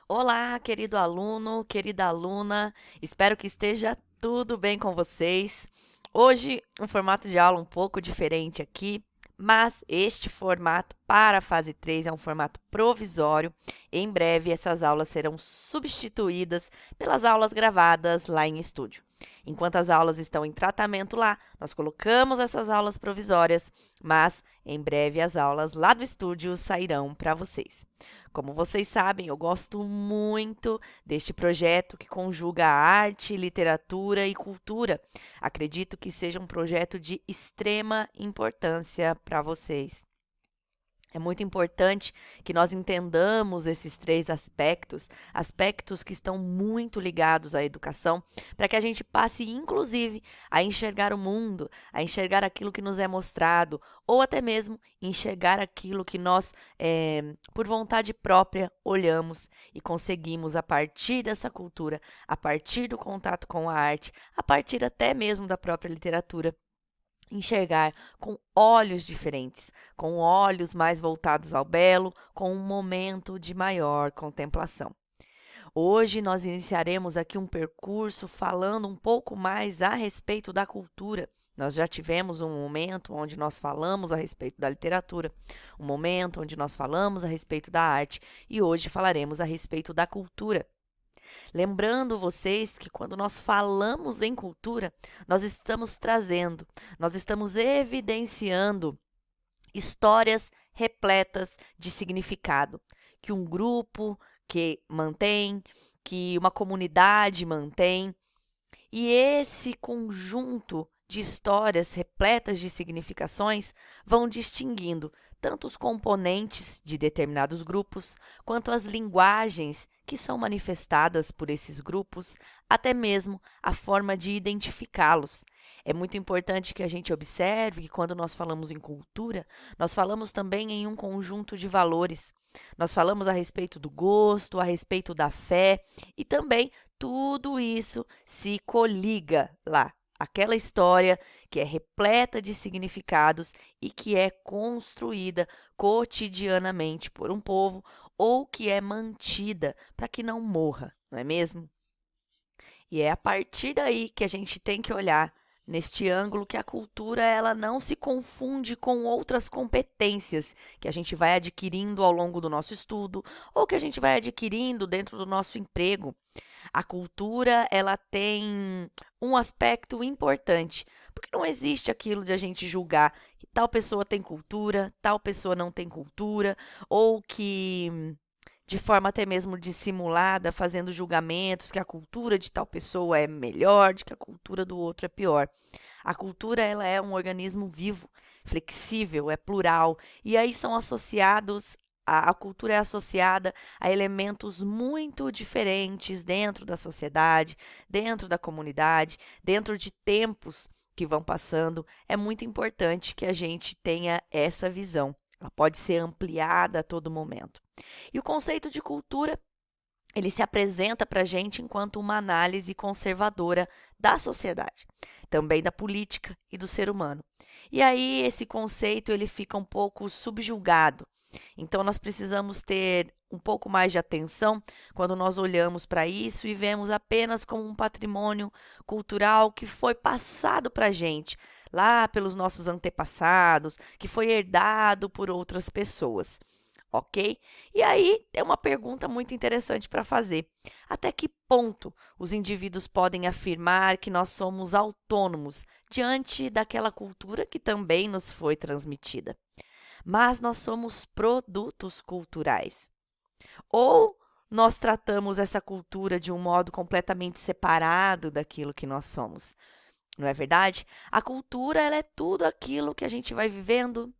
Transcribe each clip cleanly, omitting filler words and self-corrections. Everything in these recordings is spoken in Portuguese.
Olá, querido aluno, querida aluna, espero que esteja tudo bem com vocês. Hoje, um formato de aula um pouco diferente aqui, mas este formato para a fase 3 é um formato provisório. Em breve, essas aulas serão substituídas pelas aulas gravadas lá em estúdio. Enquanto as aulas estão em tratamento lá, nós colocamos essas aulas provisórias, mas em breve as aulas lá do estúdio sairão para vocês. Como vocês sabem, eu gosto muito deste projeto que conjuga arte, literatura e cultura. Acredito que seja um projeto de extrema importância para vocês. É muito importante que nós entendamos esses três aspectos, aspectos que estão muito ligados à educação, para que a gente passe, inclusive, a enxergar o mundo, a enxergar aquilo que nos é mostrado, ou até mesmo enxergar aquilo que nós, por vontade própria, olhamos e conseguimos, a partir dessa cultura, a partir do contato com a arte, a partir até mesmo da própria literatura enxergar com olhos diferentes, com olhos mais voltados ao belo, com um momento de maior contemplação. Hoje nós iniciaremos aqui um percurso falando um pouco mais a respeito da cultura. Nós já tivemos um momento onde nós falamos a respeito da literatura, um momento onde nós falamos a respeito da arte e hoje falaremos a respeito da cultura. Lembrando vocês que quando nós falamos em cultura, nós estamos trazendo, nós estamos evidenciando histórias repletas de significado, que um grupo que mantém, que uma comunidade mantém, e esse conjunto de histórias repletas de significações vão distinguindo tanto os componentes de determinados grupos, quanto as linguagens que são manifestadas por esses grupos, até mesmo a forma de identificá-los. É muito importante que a gente observe que quando nós falamos em cultura, nós falamos também em um conjunto de valores. Nós falamos a respeito do gosto, a respeito da fé e também tudo isso se coliga lá. Aquela história que é repleta de significados e que é construída cotidianamente por um povo ou que é mantida para que não morra, não é mesmo? E é a partir daí que a gente tem que olhar neste ângulo que a cultura ela não se confunde com outras competências que a gente vai adquirindo ao longo do nosso estudo ou que a gente vai adquirindo dentro do nosso emprego. A cultura, ela tem um aspecto importante, porque não existe aquilo de a gente julgar que tal pessoa tem cultura, tal pessoa não tem cultura, ou que de forma até mesmo dissimulada, fazendo julgamentos que a cultura de tal pessoa é melhor, de que a cultura do outro é pior. A cultura ela é um organismo vivo, flexível, é plural, e aí são associados a cultura é associada a elementos muito diferentes dentro da sociedade, dentro da comunidade, dentro de tempos que vão passando. É muito importante que a gente tenha essa visão. Ela pode ser ampliada a todo momento. E o conceito de cultura, ele se apresenta para a gente enquanto uma análise conservadora da sociedade, também da política e do ser humano. E aí esse conceito ele fica um pouco subjugado. Então nós precisamos ter um pouco mais de atenção quando nós olhamos para isso e vemos apenas como um patrimônio cultural que foi passado para a gente lá pelos nossos antepassados, que foi herdado por outras pessoas. Ok? E aí tem uma pergunta muito interessante para fazer. Até que ponto os indivíduos podem afirmar que nós somos autônomos diante daquela cultura que também nos foi transmitida? Mas nós somos produtos culturais. Ou nós tratamos essa cultura de um modo completamente separado daquilo que nós somos? Não é verdade? A cultura ela é tudo aquilo que a gente vai vivendo,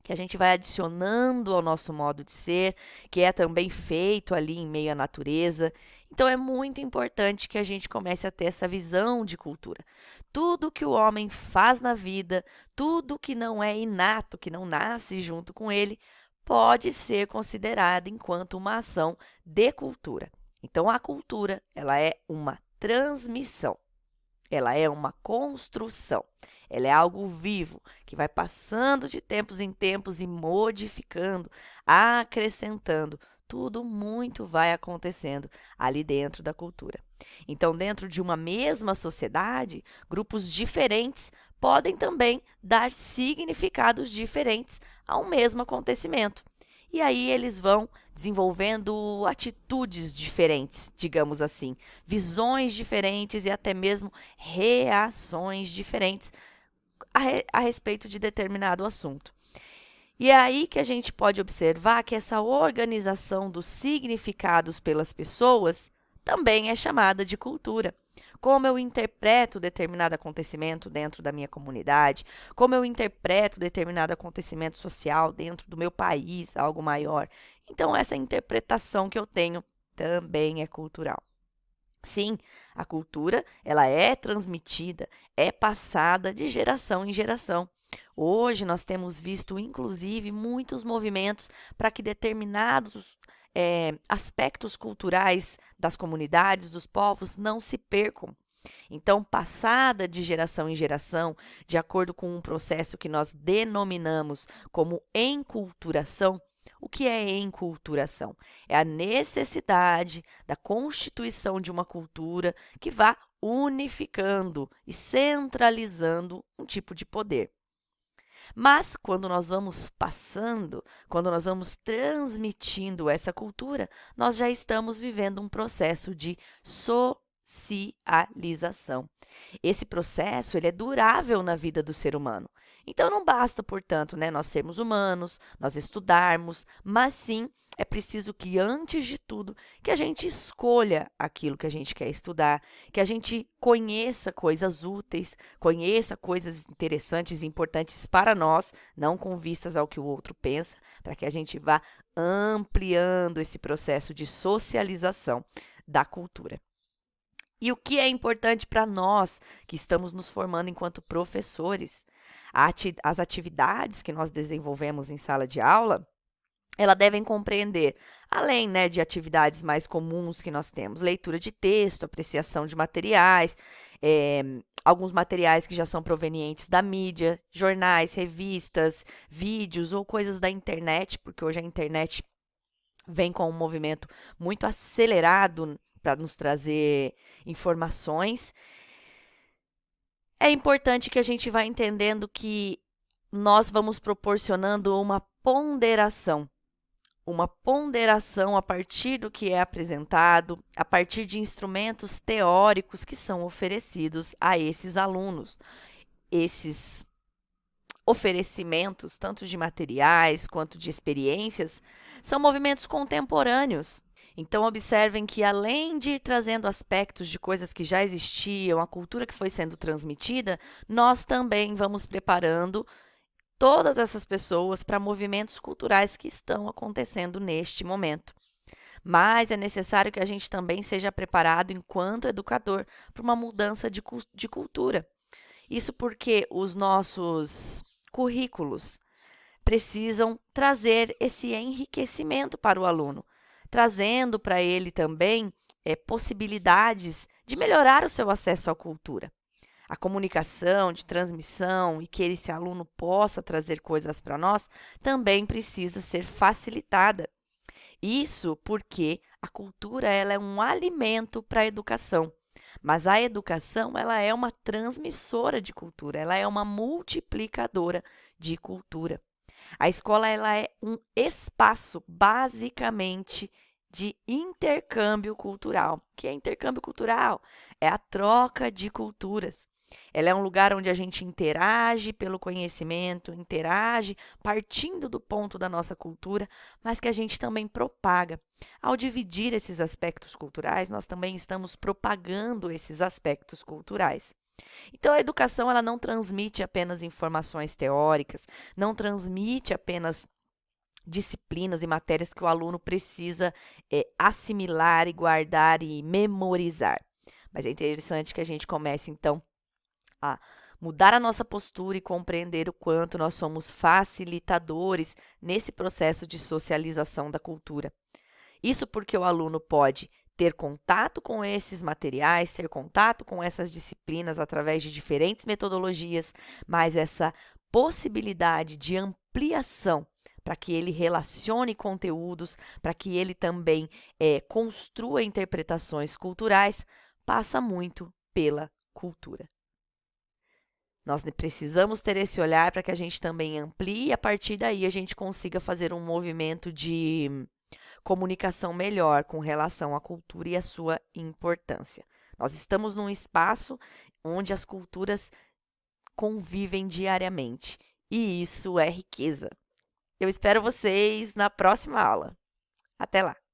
que a gente vai adicionando ao nosso modo de ser, que é também feito ali em meio à natureza. Então é muito importante que a gente comece a ter essa visão de cultura. Tudo que o homem faz na vida, tudo que não é inato, que não nasce junto com ele, pode ser considerado enquanto uma ação de cultura. Então a cultura, ela é uma transmissão. Ela é uma construção. Ela é algo vivo que vai passando de tempos em tempos e modificando, acrescentando tudo muito vai acontecendo ali dentro da cultura. Então, dentro de uma mesma sociedade, grupos diferentes podem também dar significados diferentes a um mesmo acontecimento. E aí eles vão desenvolvendo atitudes diferentes, digamos assim, visões diferentes e até mesmo reações diferentes a respeito de determinado assunto. E é aí que a gente pode observar que essa organização dos significados pelas pessoas também é chamada de cultura. Como eu interpreto determinado acontecimento dentro da minha comunidade, como eu interpreto determinado acontecimento social dentro do meu país, algo maior. Então, essa interpretação que eu tenho também é cultural. Sim, a cultura, ela é transmitida, é passada de geração em geração. Hoje nós temos visto, inclusive, muitos movimentos para que determinados aspectos culturais das comunidades, dos povos, não se percam. Então, passada de geração em geração, de acordo com um processo que nós denominamos como enculturação. O que é enculturação? É a necessidade da constituição de uma cultura que vá unificando e centralizando um tipo de poder. Mas quando nós vamos passando, quando nós vamos transmitindo essa cultura, nós já estamos vivendo um processo de socialização. Esse processo, ele é durável na vida do ser humano. Então não basta, portanto, nós sermos humanos, nós estudarmos, mas sim é preciso que, antes de tudo, que a gente escolha aquilo que a gente quer estudar, que a gente conheça coisas úteis, conheça coisas interessantes e importantes para nós, não com vistas ao que o outro pensa, para que a gente vá ampliando esse processo de socialização da cultura. E o que é importante para nós que estamos nos formando enquanto professores? As atividades que nós desenvolvemos em sala de aula, elas devem compreender, além de atividades mais comuns que nós temos, leitura de texto, apreciação de materiais, alguns materiais que já são provenientes da mídia, jornais, revistas, vídeos ou coisas da internet, porque hoje a internet vem com um movimento muito acelerado para nos trazer informações. É importante que a gente vá entendendo que nós vamos proporcionando uma ponderação a partir do que é apresentado, a partir de instrumentos teóricos que são oferecidos a esses alunos. Esses oferecimentos, tanto de materiais quanto de experiências, são movimentos contemporâneos. Então, observem que, além de ir trazendo aspectos de coisas que já existiam, a cultura que foi sendo transmitida, nós também vamos preparando todas essas pessoas para movimentos culturais que estão acontecendo neste momento. Mas é necessário que a gente também seja preparado, enquanto educador, para uma mudança de cultura. Isso porque os nossos currículos precisam trazer esse enriquecimento para o aluno, trazendo para ele também possibilidades de melhorar o seu acesso à cultura. A comunicação de transmissão e que esse aluno possa trazer coisas para nós também precisa ser facilitada. Isso porque a cultura, ela é um alimento para a educação. Mas a educação, ela é uma transmissora de cultura, ela é uma multiplicadora de cultura. A escola, ela é um espaço basicamente de intercâmbio cultural. O que é intercâmbio cultural? É a troca de culturas. Ela é um lugar onde a gente interage pelo conhecimento, interage partindo do ponto da nossa cultura, mas que a gente também propaga. Ao dividir esses aspectos culturais, nós também estamos propagando esses aspectos culturais. Então, a educação, ela não transmite apenas informações teóricas, não transmite apenas disciplinas e matérias que o aluno precisa assimilar e guardar e memorizar. Mas é interessante que a gente comece, então, a mudar a nossa postura e compreender o quanto nós somos facilitadores nesse processo de socialização da cultura. Isso porque o aluno pode ter contato com esses materiais, ter contato com essas disciplinas através de diferentes metodologias, mas essa possibilidade de ampliação para que ele relacione conteúdos, para que ele também construa interpretações culturais, passa muito pela cultura. Nós precisamos ter esse olhar para que a gente também amplie e a partir daí a gente consiga fazer um movimento de comunicação melhor com relação à cultura e à sua importância. Nós estamos num espaço onde as culturas convivem diariamente e isso é riqueza. Eu espero vocês na próxima aula. Até lá!